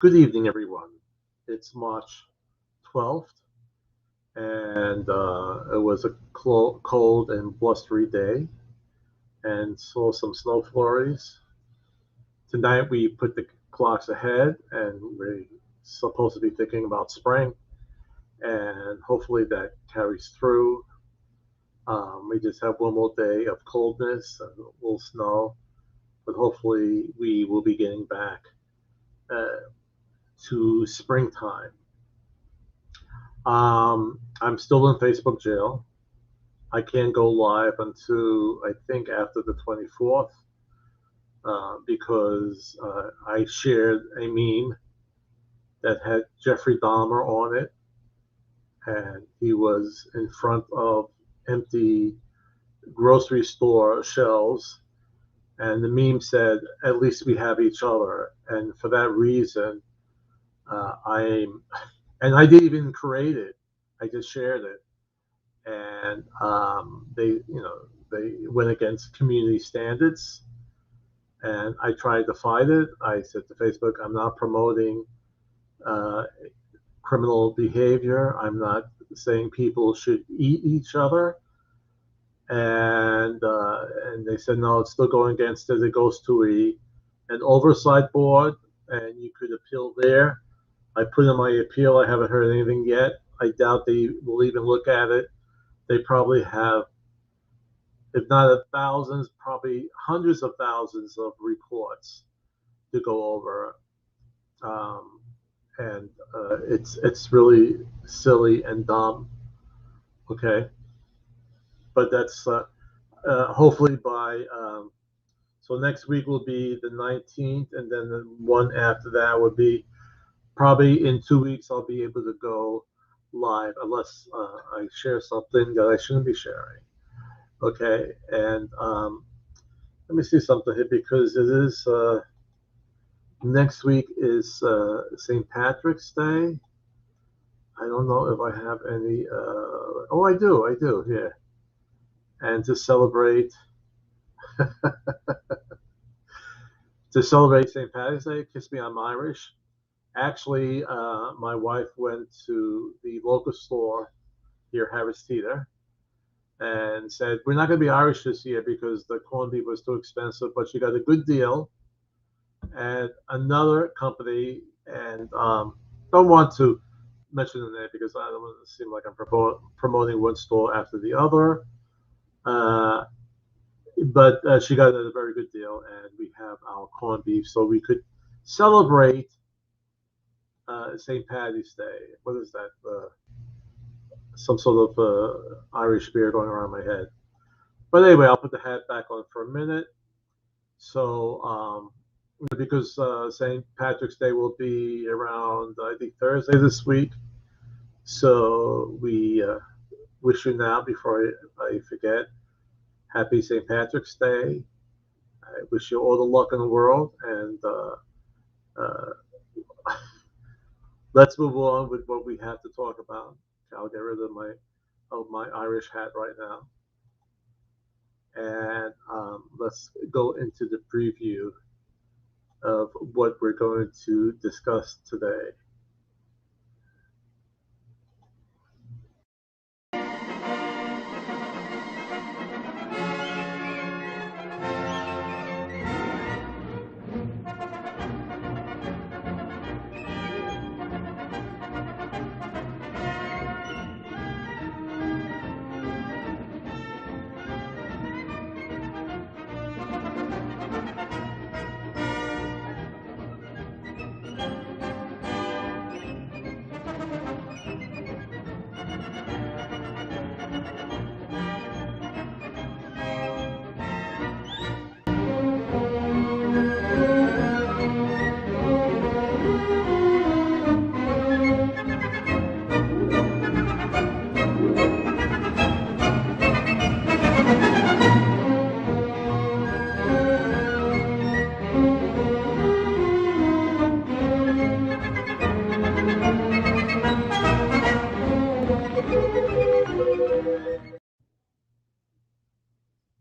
Good evening, everyone. It's March 12th, and it was a cold and blustery day, and saw some snow flurries. Tonight, we put the clocks ahead, and we're supposed to be thinking about spring, and hopefully that carries through. We just have one more day of coldness and a little snow, but hopefully, we will be getting back uh, to springtime. I'm still in Facebook jail. I can't go live until I think after the 24th because I shared a meme that had Jeffrey Dahmer on it, and he was in front of empty grocery store shelves, and the meme said, "At least we have each other." And for that reason, I'm, and I didn't even create it. I just shared it, and they went against community standards, and I tried to fight it. I said to Facebook, I'm not promoting uh, criminal behavior. I'm not saying people should eat each other. And they said no, it's still going against it. It goes to an oversight board, and you could appeal there. I put in my appeal. I haven't heard anything yet. I doubt they will even look at it. They probably have, if not thousands, probably hundreds of thousands of reports to go over. Um, and it's really silly and dumb. Okay, but that's hopefully by so next week will be the 19th, and then the one after that would be probably in 2 weeks. I'll be able to go live unless I share something that I shouldn't be sharing. Okay, and let me see something here because it is next week is St. Patrick's Day. I don't know if I have any. Oh, I do. Yeah, and to celebrate St. Patrick's Day, kiss me, I'm Irish. Actually, my wife went to the local store here, Harris Teeter, and said we're not going to be Irish this year because the corned beef was too expensive, but she got a good deal at another company, and don't want to mention the name because I don't want to seem like I'm promoting one store after the other. Uh, but she got a very good deal, and we have our corned beef, so we could celebrate St. Patty's Day. What is that? Some sort of Irish beer going around my head. But anyway, I'll put the hat back on for a minute. So, because St. Patrick's Day will be around, I think, Thursday this week. So we wish you now, before I forget, happy St. Patrick's Day. I wish you all the luck in the world, and uh, let's move on with what we have to talk about. I'll get rid of my Irish hat right now, and let's go into the preview of what we're going to discuss today.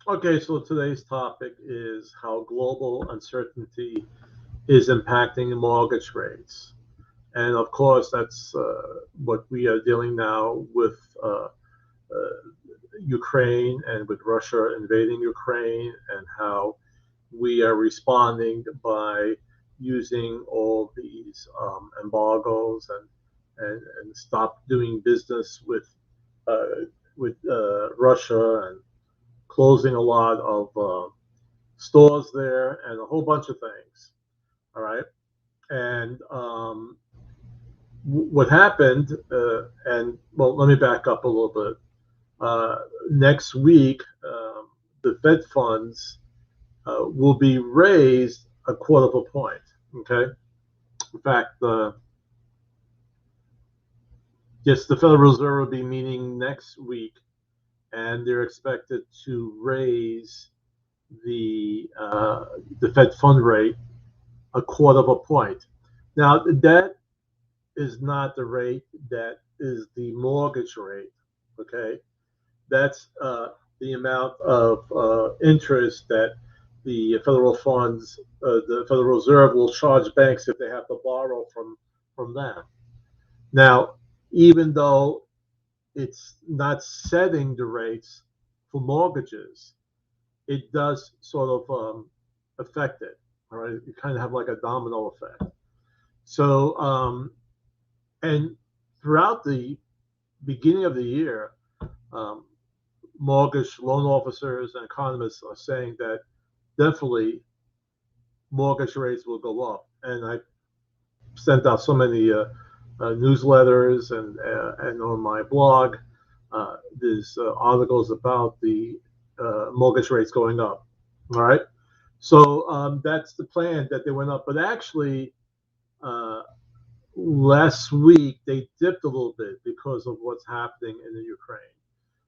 Okay, so today's topic is how global uncertainty is impacting mortgage rates. And of course, that's what we are dealing now with Ukraine and with Russia invading Ukraine, and how we are responding by using all these embargoes and stop doing business with Russia, and closing a lot of stores there, and a whole bunch of things. All right, and what happened, and well, let me back up a little bit. Next week, the Fed funds will be raised a quarter of a point. Okay. In fact, yes, the Federal Reserve will be meeting next week, and they're expected to raise the Fed fund rate a quarter of a point. Now, that is not the rate that is the mortgage rate. Okay, that's the amount of interest that the federal funds, the Federal Reserve will charge banks if they have to borrow from them. Now, even though it's not setting the rates for mortgages, it does sort of affect it. All right, you kind of have like a domino effect. So, and throughout the beginning of the year, um, mortgage loan officers and economists are saying that definitely mortgage rates will go up. And I sent out so many newsletters, and on my blog, there's articles about the mortgage rates going up. All right. So that's the plan, that they went up. But actually, uh, last week they dipped a little bit because of what's happening in the Ukraine.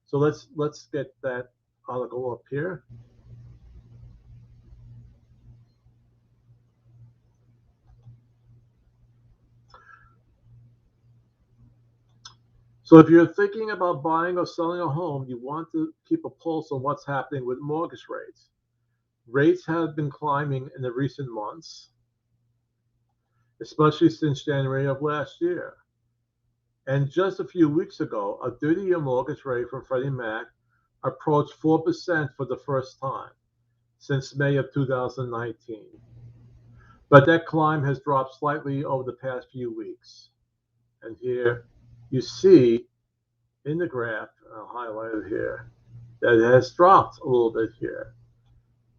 So let's get that article up here. So if you're thinking about buying or selling a home, you want to keep a pulse on what's happening with mortgage rates. Rates have been climbing in the recent months, especially since January of last year. And just a few weeks ago, a 30-year mortgage rate from Freddie Mac approached 4% for the first time since May of 2019. But that climb has dropped slightly over the past few weeks. And here you see in the graph, I'll highlight it here, that it has dropped a little bit here.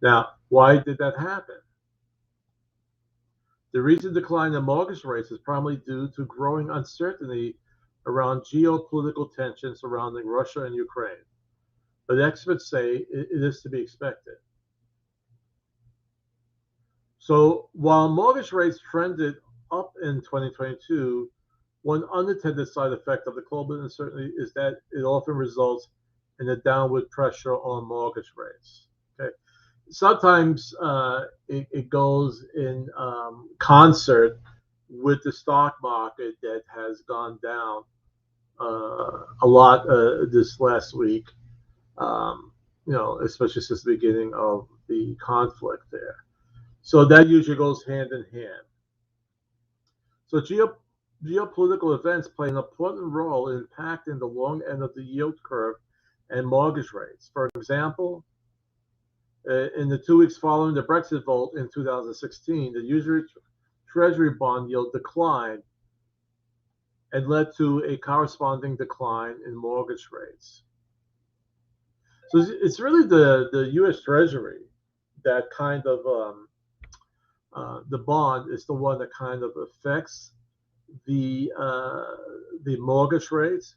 Now, why did that happen? The recent decline in mortgage rates is primarily due to growing uncertainty around geopolitical tensions surrounding Russia and Ukraine. But experts say it is to be expected. So while mortgage rates trended up in 2022, one unintended side effect of the global uncertainty is that it often results in a downward pressure on mortgage rates. Okay, sometimes it goes in concert with the stock market that has gone down a lot this last week. Especially since the beginning of the conflict there. So that usually goes hand in hand. So geopolitical events play an important role in impacting the long end of the yield curve and mortgage rates. For example, in the 2 weeks following the Brexit vote in 2016, the usury Treasury bond yield declined and led to a corresponding decline in mortgage rates. So it's really the U.S. Treasury that kind of the bond is the one that kind of affects the mortgage rates.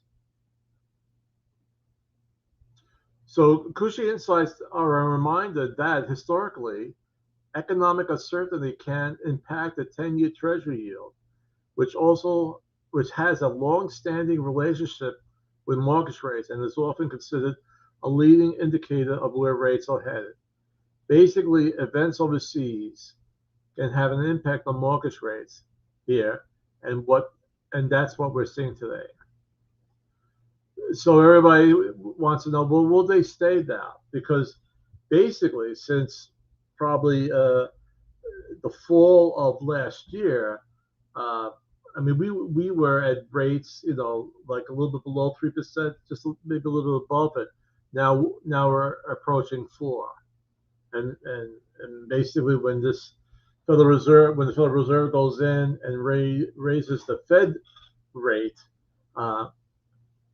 So Cushy insights are a reminder that historically, economic uncertainty can impact the 10-year Treasury yield, which has a long-standing relationship with mortgage rates and is often considered a leading indicator of where rates are headed. Basically, events overseas can have an impact on mortgage rates here, and that's what we're seeing today. So everybody wants to know, well, will they stay down? Because basically, since probably the the fall of last year, uh, I mean, we were at rates, like a little bit below 3%, just maybe a little bit above it. Now we're approaching 4, and basically when the Federal Reserve goes in and raises the Fed rate, uh,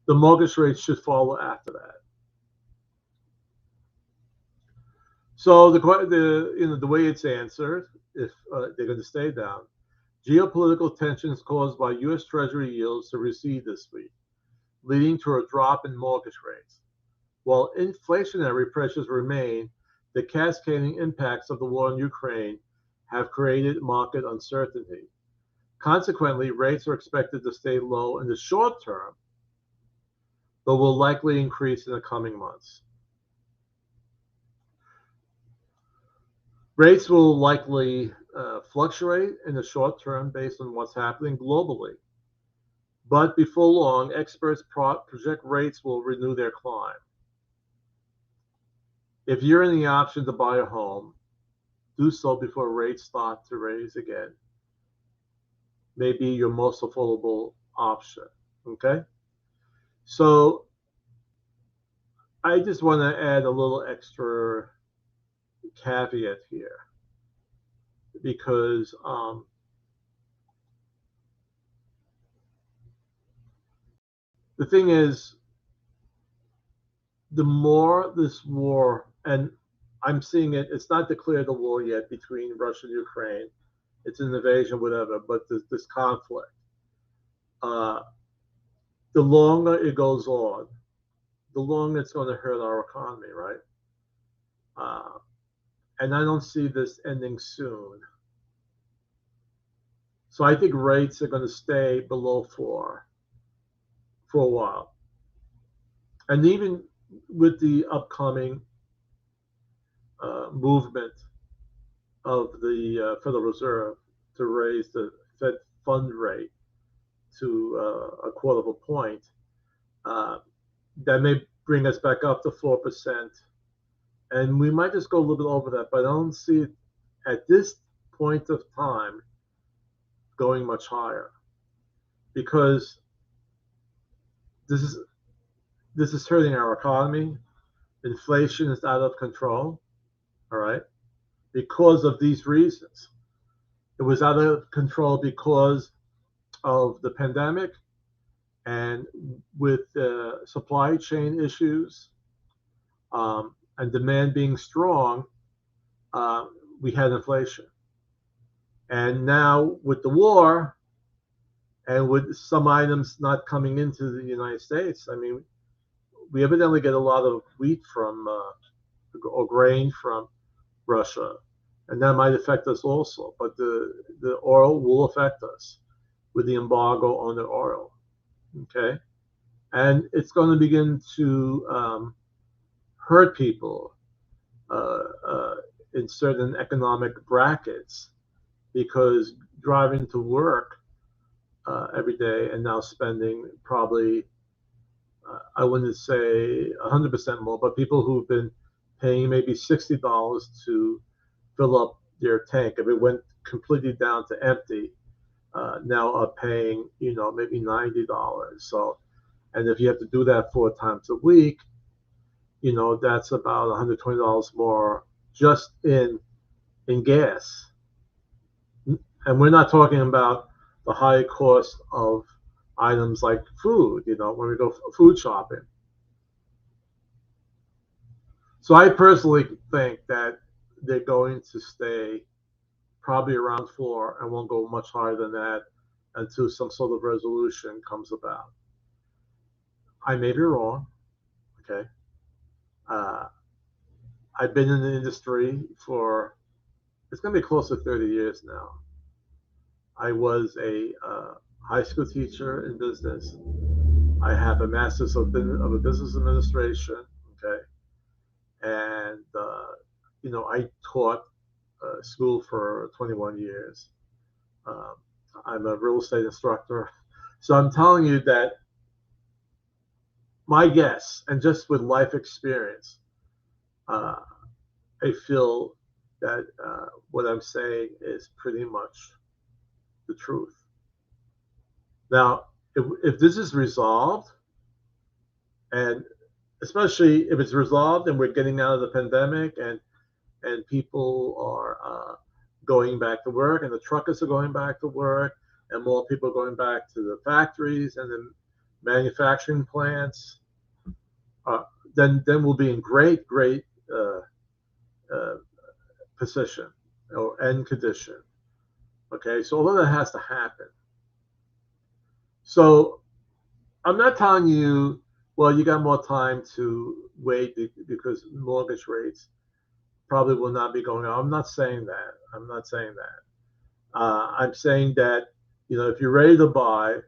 the mortgage rate should follow after that. So the way it's answered, if they're going to stay down, geopolitical tensions caused by U.S. Treasury yields to recede this week, leading to a drop in mortgage rates. While inflationary pressures remain, the cascading impacts of the war in Ukraine have created market uncertainty. Consequently, rates are expected to stay low in the short term, but will likely increase in the coming months. Rates will likely fluctuate in the short term based on what's happening globally. But before long, experts project rates will renew their climb. If you're in the option to buy a home, do so before rates start to raise again. Maybe your most affordable option. Okay? So I just want to add a little extra caveat here because the thing is, the more this war, and I'm seeing it's not declared a war yet between Russia and Ukraine. It's an invasion, whatever, but this conflict, the longer it goes on, the longer it's going to hurt our economy, right? And I don't see this ending soon. So I think rates are going to stay below 4 for a while. And even with the upcoming movement of the Federal Reserve to raise the Fed fund rate to a quarter of a point, that may bring us back up to 4%. And we might just go a little bit over that, but I don't see it at this point of time going much higher because this is hurting our economy. Inflation is out of control, all right, because of these reasons. It was out of control because of the pandemic and with supply chain issues and demand being strong, we had inflation. And now with the war and with some items not coming into the United States, I mean, we evidently get a lot of wheat from or grain from Russia, and that might affect us also. But the oil will affect us with the embargo on the oil, okay? And it's going to begin to hurt people in certain economic brackets because driving to work every day and now spending probably, I wouldn't say 100% more, but people who've been paying maybe $60 to fill up their tank, if it went completely down to empty, now are paying, maybe $90. So, and if you have to do that 4 times a week, that's about $120 more just in gas. And we're not talking about the high cost of items like food, when we go food shopping. So I personally think that they're going to stay probably around 4 and won't go much higher than that until some sort of resolution comes about. I may be wrong, okay? I've been in the industry for, it's going to be close to 30 years now. I was a high school teacher in business. I have a master's of a business administration, okay? And, I taught school for 21 years. I'm a real estate instructor. So I'm telling you that my guess, and just with life experience, I feel that what I'm saying is pretty much the truth. Now, if this is resolved, and especially if it's resolved and we're getting out of the pandemic and people are going back to work and the truckers are going back to work and more people are going back to the factories and the manufacturing plants, then we'll be in great uh, position or end condition. Okay, so all of that has to happen. So I'm not telling you, well, you got more time to wait because mortgage rates probably will not be going up. I'm not saying that. I'm not saying that. I'm saying that, if you're ready to buy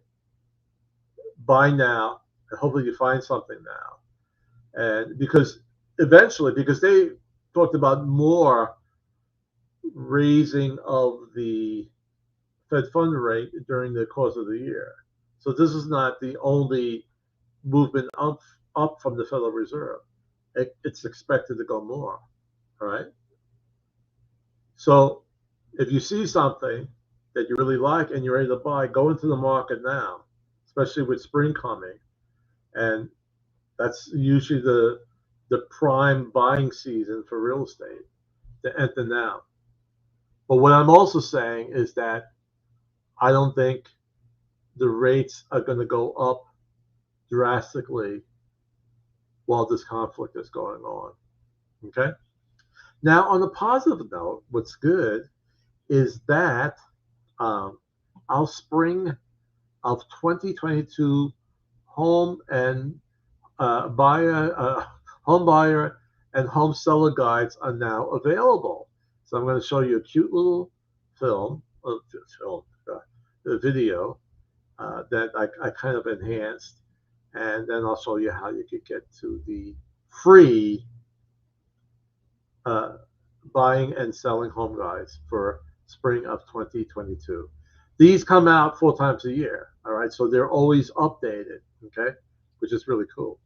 now, and hopefully you find something now. And because eventually, because they talked about more raising of the Fed fund rate during the course of the year. So this is not the only movement up from the Federal Reserve. It's expected to go more. All right. So if you see something that you really like and you're ready to buy, go into the market now, especially with spring coming. And that's usually the prime buying season for real estate to enter now. But what I'm also saying is that I don't think the rates are going to go up drastically while this conflict is going on. Okay. Now, on a positive note, what's good is that our spring of 2022 home and home buyer and home seller guides are now available. So I'm going to show you a cute little video that I kind of enhanced, and then I'll show you how you could get to the free buying and selling home guides for spring of 2022. These come out 4 times a year, all right? So they're always updated, okay? Which is really cool.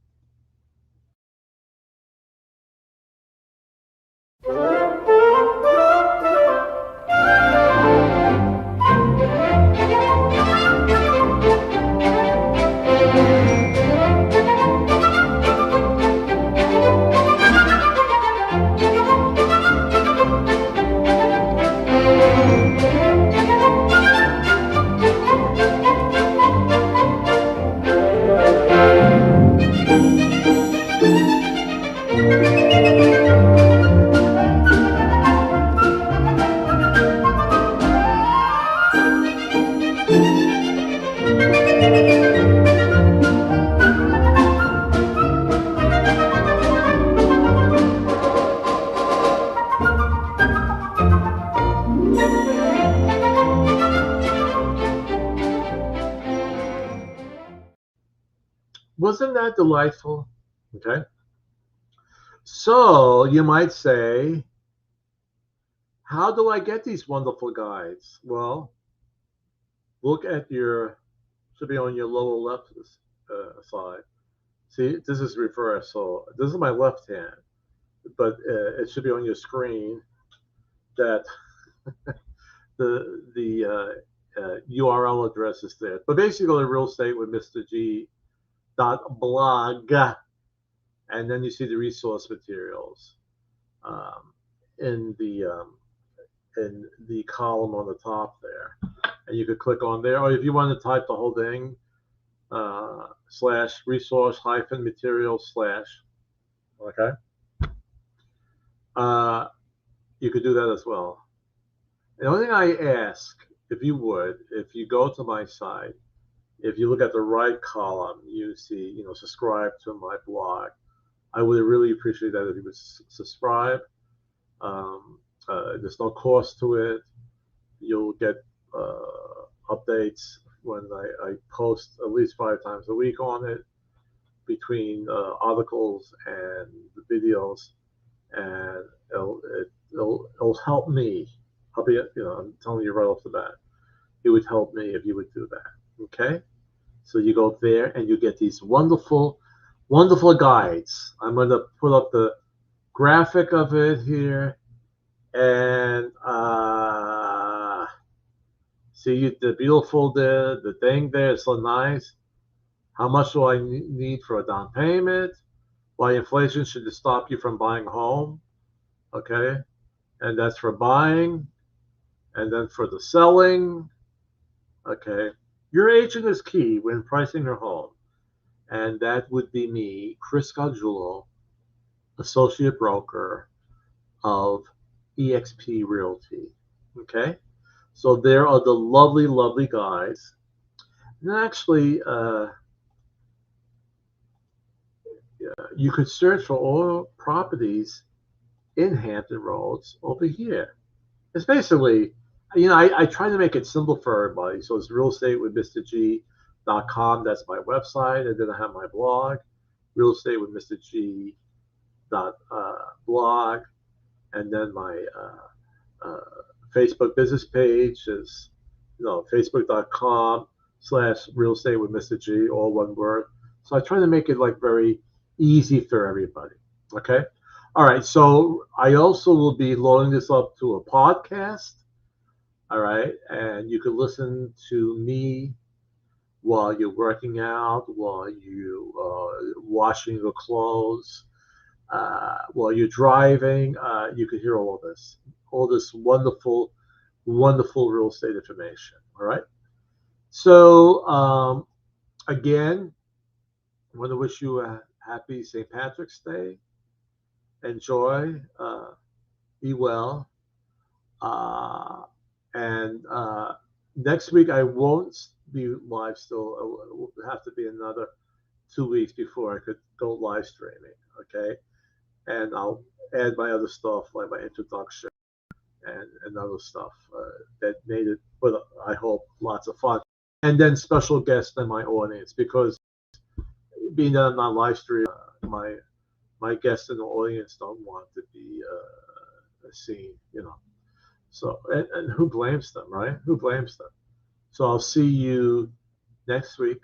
Wasn't that delightful? Okay. So you might say, how do I get these wonderful guides? Well, look at should be on your lower left side. See, this is reversed. So this is my left hand, but it should be on your screen that the URL address is there. But basically, go to real estate with Mr. G .blog, and then you see the resource materials in the column on the top there, and you could click on there, or if you want to type the whole thing, /resource-materials/ okay, you could do that as well. The only thing I ask, if you go to my site, if you look at the right column, you see, subscribe to my blog. I would really appreciate that if you would subscribe. There's no cost to it. You'll get updates when I post at least 5 times a week on it, between articles and the videos, and it'll help me. I'm telling you right off the bat, it would help me if you would do that. Okay, so you go there and you get these wonderful guides. I'm going to put up the graphic of it here, And see the beautiful the thing there is so nice. How much do I need for a down payment? Why inflation should stop you from buying a home? Okay, and that's for buying, and then for the selling. Okay, your agent is key when pricing your home, and that would be me, Chris Gargiulo, associate broker of EXP Realty. Okay, so there are the lovely, lovely guys. And actually, you could search for all properties in Hampton Roads over here. It's basically, I try to make it simple for everybody. So it's realestateWithMrG.com. That's my website. And then I have my blog, realestateWithMrG.blog. And then my uh, Facebook business page is, facebook.com/realestateWithMrG, all one word. So I try to make it like very easy for everybody. Okay. All right. So I also will be loading this up to a podcast. All right. And you can listen to me while you're working out, while you washing your clothes, while you're driving. You can hear all this wonderful, wonderful real estate information. All right. So again, I want to wish you a happy St. Patrick's Day. Enjoy. Be well. And next week I won't be live still. It will have to be another 2 weeks before I could go live streaming. Okay. And I'll add my other stuff like my introduction and other stuff that made it, but I hope, lots of fun. And then special guests in my audience, because being that I'm not live streaming, my guests in the audience don't want to be seen, So, and who blames them, right? Who blames them? So I'll see you next week.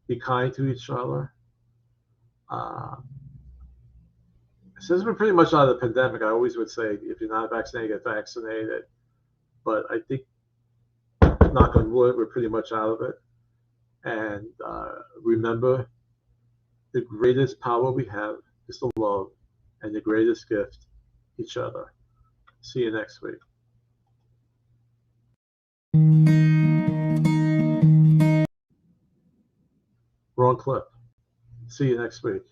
Be kind to each other. Since we're pretty much out of the pandemic, I always would say, if you're not vaccinated, get vaccinated. But I think, knock on wood, we're pretty much out of it. And remember, the greatest power we have is to love, and the greatest gift, each other. See you next week. Wrong clip. See you next week.